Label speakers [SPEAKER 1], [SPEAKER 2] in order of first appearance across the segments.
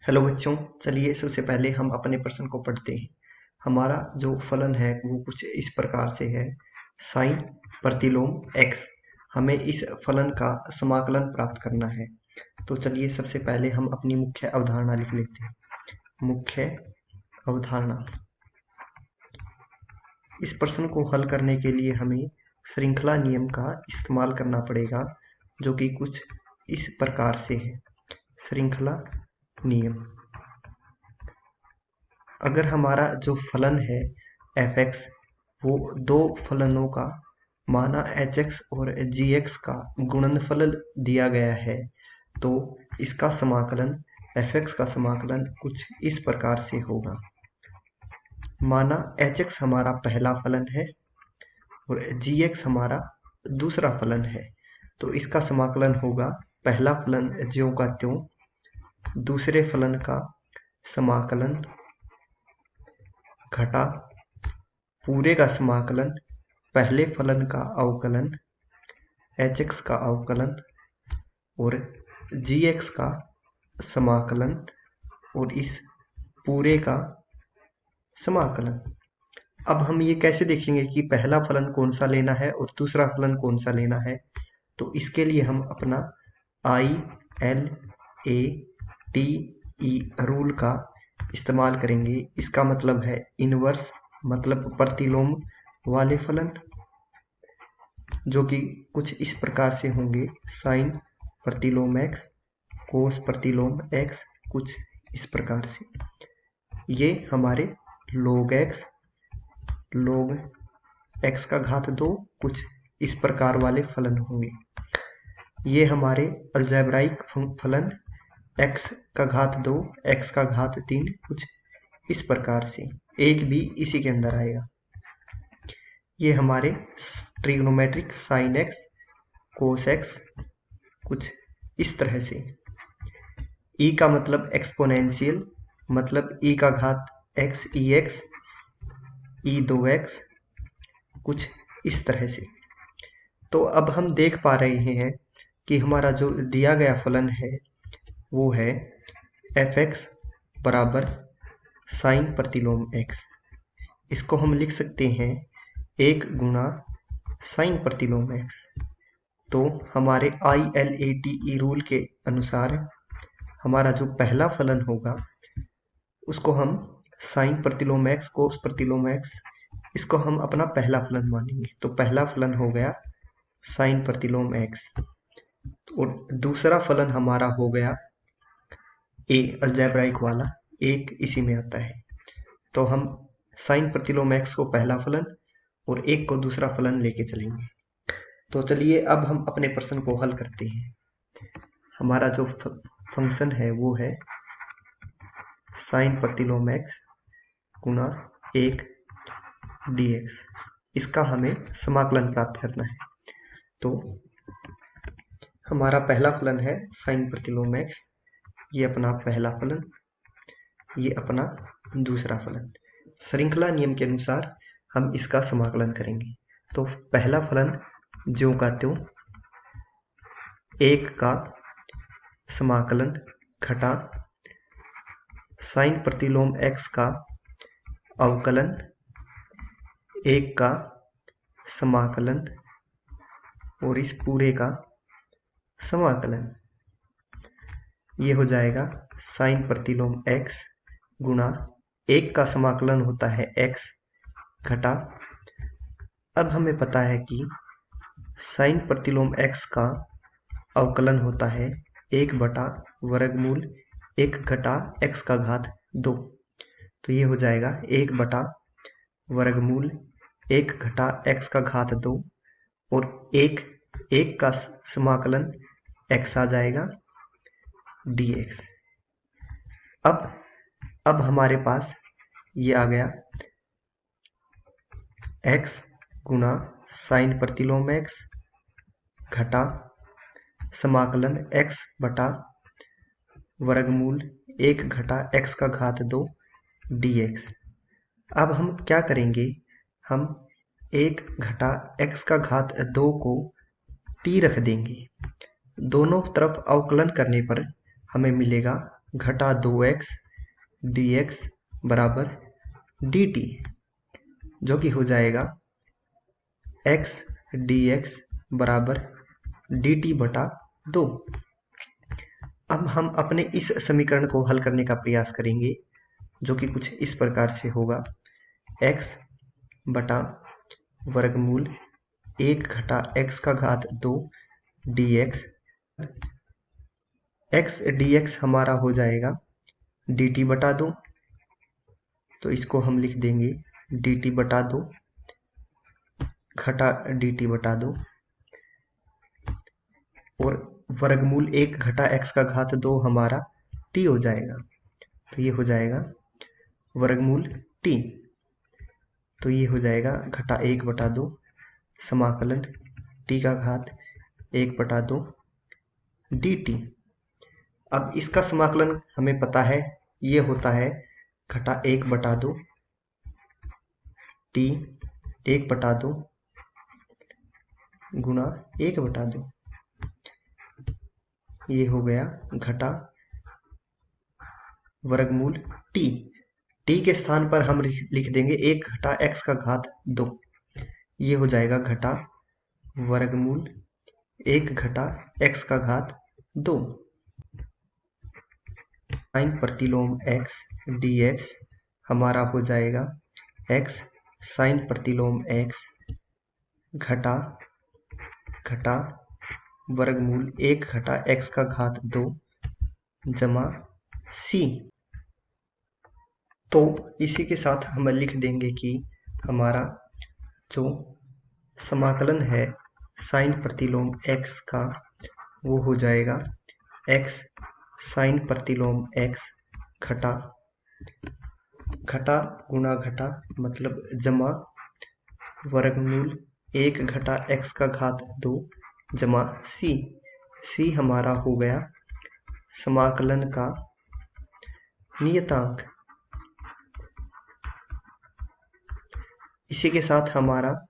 [SPEAKER 1] Hello बच्चों, चलिए सबसे पहले हम अपने प्रश्न को पढ़ते हैं। हमारा जो फलन है वो कुछ इस प्रकार से है। साइन प्रतिलोम x। हमें इस फलन का समाकलन प्राप्त करना है। तो चलिए सबसे पहले हम अपनी मुख्य अवधारणा लिख लेते हैं। मुख्य अवधारणा। इस प्रश्न को हल करने के लिए हमें श्रृंखला नियम का इस्तेमाल करना पड़ेगा, जो कि कुछ इस प्रकार से है। श्रृंखला नियम। अगर हमारा जो फलन है f(x) वो दो फलनों का माना h(x) और g(x) का गुणनफल दिया गया है, तो इसका समाकलन f(x) का समाकलन कुछ इस प्रकार से होगा। माना h(x) हमारा पहला फलन है और g(x) हमारा दूसरा फलन है, तो इसका समाकलन होगा पहला फलन ज्यों का त्यों, दूसरे फलन का समाकलन घटा पूरे का समाकलन पहले फलन का अवकलन h(x) का अवकलन और g(x) का समाकलन और इस पूरे का समाकलन। अब हम ये कैसे देखेंगे कि पहला फलन कौन सा लेना है और दूसरा फलन कौन सा लेना है? तो इसके लिए हम अपना ILATE रूल का इस्तेमाल करेंगे। इसका मतलब है इनवर्स, मतलब प्रतिलोम वाले फलन, जो कि कुछ इस प्रकार से होंगे। साइन प्रतिलोम x, कोस प्रतिलोम x, कुछ इस प्रकार से। ये हमारे log x का घात 2 कुछ इस प्रकार वाले फलन होंगे। ये हमारे अलजेब्राइक फलन x का घात 2, x का घात 3 कुछ इस प्रकार से। एक भी इसी के अंदर आएगा। ये हमारे ट्रिग्नोमेट्रिक साइन x, कोस x, कुछ इस तरह से। e का मतलब एक्सपोनेंशियल, मतलब e का घात x ex, e2x, कुछ इस तरह से। तो अब हम देख पा रहे हैं कि हमारा जो दिया गया फलन है वो है f(x) बराबर साइन प्रतिलोम x। इसको हम लिख सकते हैं 1 गुणा साइन प्रतिलोम x। तो हमारे ILATE रूल के अनुसार हमारा जो पहला फलन होगा उसको हम साइन प्रतिलोम x, कोस प्रतिलोम x, इसको हम अपना पहला फलन मानेंगे। तो पहला फलन हो गया साइन प्रतिलोम x और दूसरा फलन हमारा हो गया a अलजेब्राइक वाला, एक इसी में आता है। तो हम साइन प्रतिलोम x को पहला फलन और एक को दूसरा फलन लेके चलेंगे। तो चलिए अब हम अपने प्रश्न को हल करते हैं। हमारा जो फंक्शन है वो है साइन प्रतिलोम x गुणा 1 dx। इसका हमें समाकलन प्राप्त करना है। तो हमारा पहला फलन है साइन प्रतिलोम x, ये अपना पहला फलन, ये अपना दूसरा फलन। श्रृंखला नियम के अनुसार हम इसका समाकलन करेंगे। तो पहला फलन ज्यों का त्यों, 1 का समाकलन घटा साइन प्रतिलोम x का अवकलन 1 का समाकलन और इस पूरे का समाकलन। ये हो जाएगा साइन प्रतिलोम x गुणा 1 का समाकलन होता है x घटा, अब हमें पता है कि साइन प्रतिलोम x का अवकलन होता है 1 बटा वर्गमूल 1 घटा x का घात 2। तो ये हो जाएगा 1 बटा वर्गमूल 1 घटा x का घात 2 और 1 का समाकलन x आ जाएगा dx। अब हमारे पास ये आ गया x गुणा साइन प्रतिलोम x घटा समाकलन x बटा वर्गमूल 1 घटा x का घात 2 dx। अब हम क्या करेंगे, हम 1 घटा x का घात 2 को t रख देंगे। दोनों तरफ अवकलन करने पर हमें मिलेगा घटा 2x dx बराबर dt, जो कि हो जाएगा x dx बराबर dt बटा 2। अब हम अपने इस समीकरण को हल करने का प्रयास करेंगे, जो कि कुछ इस प्रकार से होगा। x बटा वर्गमूल 1 घटा x का घात 2 dx, x dx हमारा हो जाएगा dt बटा 2, तो इसको हम लिख देंगे dt बटा 2 घटा dt बटा 2, और वर्गमूल 1 घटा x का घात 2 हमारा t हो जाएगा, तो ये हो जाएगा वर्गमूल t, तो ये हो जाएगा घटा 1 बटा 2 समाकलन t का घात 1 बटा 2 dt। अब इसका समाकलन हमें पता है, ये होता है घटा 1 बटा 2 t 1 बटा 2 गुणा 1 बटा 2, ये हो गया घटा वर्गमूल t। t के स्थान पर हम लिख देंगे 1 घटा x का घात 2, ये हो जाएगा घटा वर्गमूल 1 घटा x का घात 2। साइन प्रतिलोम x dx हमारा हो जाएगा x साइन प्रतिलोम x घटा वर्गमूल 1 घटा x का घात 2 जमा c। तो इसी के साथ हम लिख देंगे कि हमारा जो समाकलन है साइन प्रतिलोम x का, वो हो जाएगा x साइन प्रतिलोम x घटा गुणा घटा मतलब जमा वर्गमूल 1 घटा x का घात 2 जमा c हमारा हो गया समाकलन का नियतांक। इसी के साथ हमारा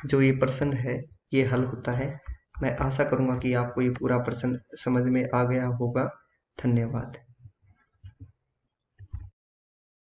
[SPEAKER 1] जो ये प्रश्न है ये हल होता है। मैं आशा करूंगा कि आपको ये पूरा प्रश्न समझ में आ गया होगा। धन्यवाद।